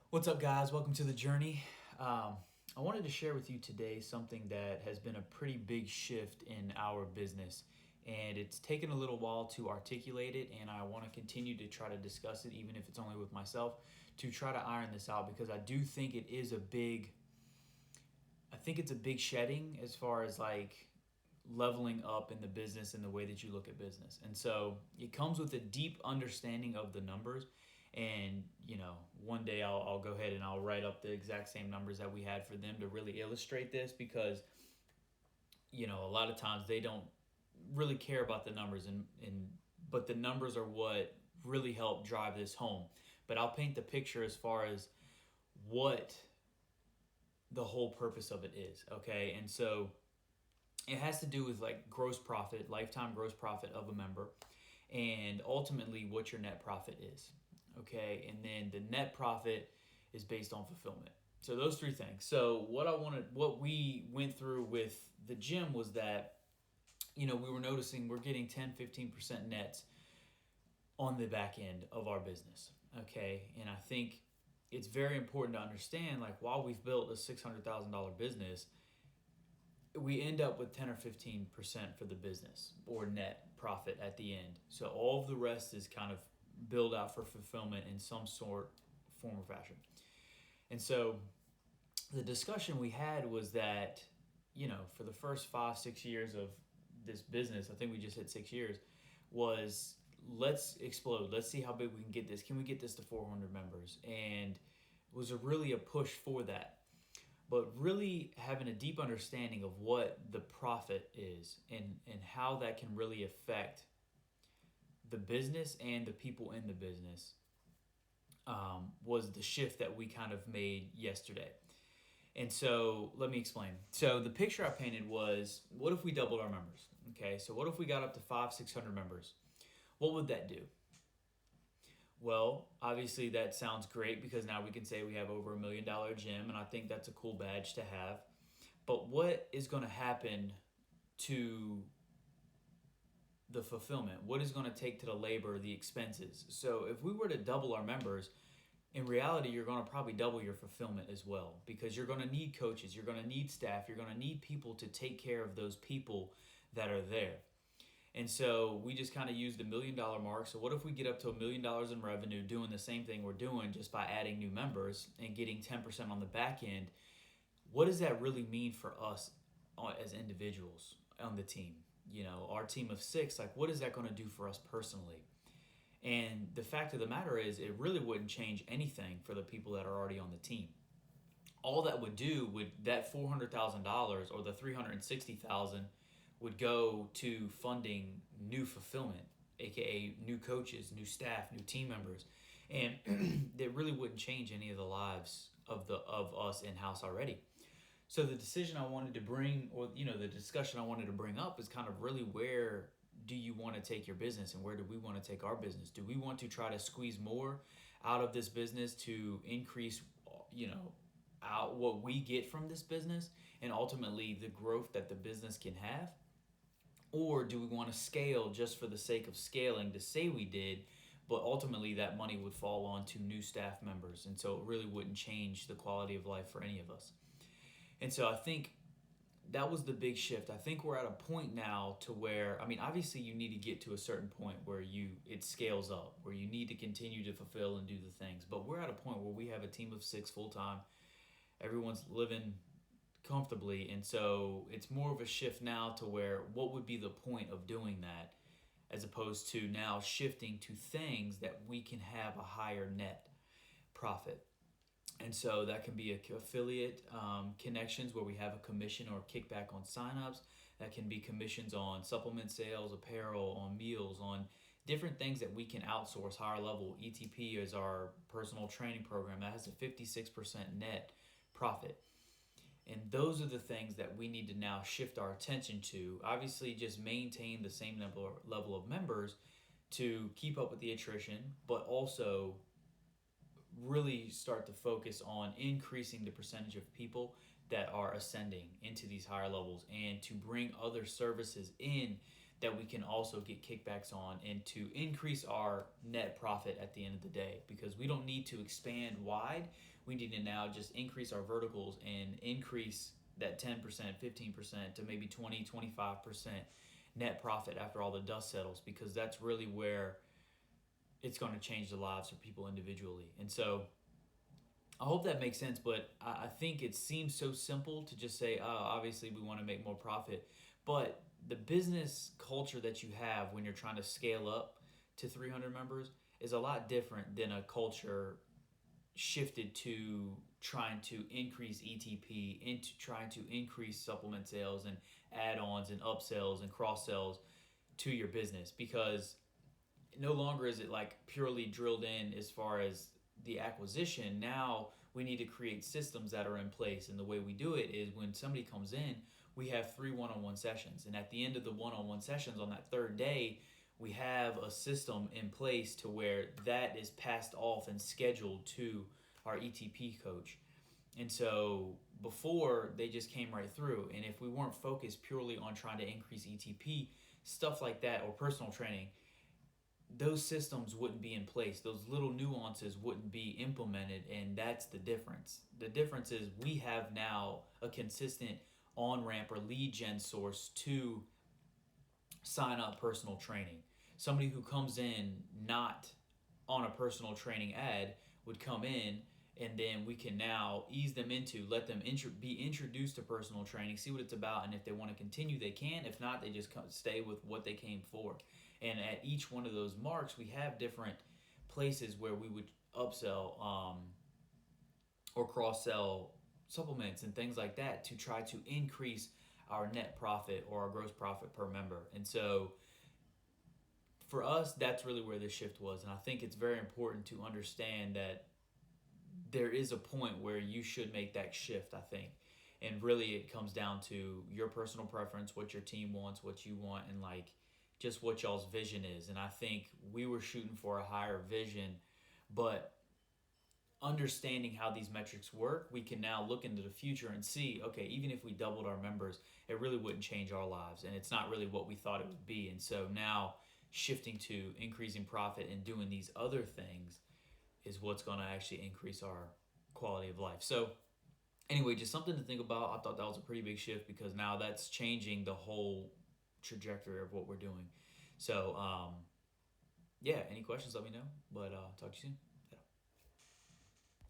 What's up, guys? Welcome to the journey. I wanted to share with you today something that has been a pretty big shift in our business, and it's taken a little while to articulate it. And I want to continue to try to discuss it, even if it's only with myself, to try to iron this out because I do think it is a big. I think it's a big shedding as far as like leveling up in the business and the way that you look at business. And so it comes with a deep understanding of the numbers. And, one day I'll go ahead and I'll write up the exact same numbers that we had for them to really illustrate this because, a lot of times they don't really care about the numbers but the numbers are what really help drive this home. But I'll paint the picture as far as what the whole purpose of it is. Okay. And so it has to do with like gross profit, lifetime gross profit of a member, and ultimately what your net profit is. Okay, and then the net profit is based on fulfillment. So those three things. So what we went through with the gym was that we were noticing we're getting 10-15% nets on the back end of our business. Okay, and I think it's very important to understand like while we've built a $600,000 business, we end up with 10 or 15% for the business or net profit at the end. So all of the rest is kind of build out for fulfillment in some sort, form, or fashion. And so the discussion we had was that, for the first 5-6 years of this business, I think we just hit 6 years, was let's explode. Let's see how big we can get this. Can we get this to 400 members? And it was really a push for that, but really having a deep understanding of what the profit is and how that can really affect the business and the people in the business was the shift that we kind of made yesterday. And so let me explain. So the picture I painted was, what if we doubled our members? Okay, so what if we got up to 500-600 members? What would that do? Well, obviously that sounds great because now we can say we have over $1 million gym, and I think that's a cool badge to have. But what is going to happen to the fulfillment? What is going to take to the labor, the expenses? So if we were to double our members, in reality, you're going to probably double your fulfillment as well because you're going to need coaches, you're going to need staff, you're going to need people to take care of those people that are there. And so we just kind of used the $1 million mark. So what if we get up to $1 million in revenue doing the same thing we're doing just by adding new members and getting 10% on the back end? What does that really mean for us as individuals on the team? Our team of 6, like what is that going to do for us personally? And the fact of the matter is it really wouldn't change anything for the people that are already on the team. All that would do would that $400,000 or the $360,000 would go to funding new fulfillment, aka new coaches, new staff, new team members, and it really wouldn't change any of the lives of us in house already. So the decision I wanted to bring, or the discussion I wanted to bring up, is kind of really where do you want to take your business, and where do we want to take our business? Do we want to try to squeeze more out of this business to increase, out what we get from this business, and ultimately the growth that the business can have? Or do we want to scale just for the sake of scaling to say we did, but ultimately that money would fall on to new staff members, and so it really wouldn't change the quality of life for any of us. And so I think that was the big shift. I think we're at a point now to where, obviously you need to get to a certain point where it scales up, where you need to continue to fulfill and do the things. But we're at a point where we have a team of 6 full-time. Everyone's living comfortably. And so it's more of a shift now to where what would be the point of doing that, as opposed to now shifting to things that we can have a higher net profit. And so that can be affiliate connections where we have a commission or kickback on signups. That can be commissions on supplement sales, apparel, on meals, on different things that we can outsource higher level. ETP is our personal training program that has a 56% net profit. And those are the things that we need to now shift our attention to. Obviously, just maintain the same level of members to keep up with the attrition, but also really start to focus on increasing the percentage of people that are ascending into these higher levels, and to bring other services in that we can also get kickbacks on and to increase our net profit at the end of the day, because we don't need to expand wide. We need to now just increase our verticals and increase that 10%, 15% to maybe 20, 25% net profit after all the dust settles, because that's really where it's going to change the lives of people individually. And so I hope that makes sense, but I think it seems so simple to just say, oh, obviously we want to make more profit. But the business culture that you have when you're trying to scale up to 300 members is a lot different than a culture shifted to trying to increase ETP, into trying to increase supplement sales and add-ons and upsells and cross-sells to your business, because no longer is it like purely drilled in as far as the acquisition. Now we need to create systems that are in place, and the way we do it is when somebody comes in, we have 3 one-on-one sessions, and at the end of the one-on-one sessions on that third day, we have a system in place to where that is passed off and scheduled to our ETP coach. And so before, they just came right through, and if we weren't focused purely on trying to increase ETP, stuff like that, or personal training, those systems wouldn't be in place. Those little nuances wouldn't be implemented, and that's the difference. The difference is we have now a consistent on-ramp or lead gen source to sign up personal training. Somebody who comes in not on a personal training ad would come in, and then we can now ease them into, let them be introduced to personal training, see what it's about, and if they want to continue, they can. If not, they just stay with what they came for. And at each one of those marks, we have different places where we would upsell or cross-sell supplements and things like that to try to increase our net profit or our gross profit per member. And so for us, that's really where the shift was. And I think it's very important to understand that there is a point where you should make that shift, I think. And really it comes down to your personal preference, what your team wants, what you want, and like just what y'all's vision is. And I think we were shooting for a higher vision, but understanding how these metrics work, we can now look into the future and see, okay, even if we doubled our members, it really wouldn't change our lives, and it's not really what we thought it would be. And so now shifting to increasing profit and doing these other things is what's going to actually increase our quality of life. So anyway, just something to think about. I thought that was a pretty big shift, because now that's changing the whole trajectory of what we're doing. So yeah, any questions, let me know, but talk to you soon.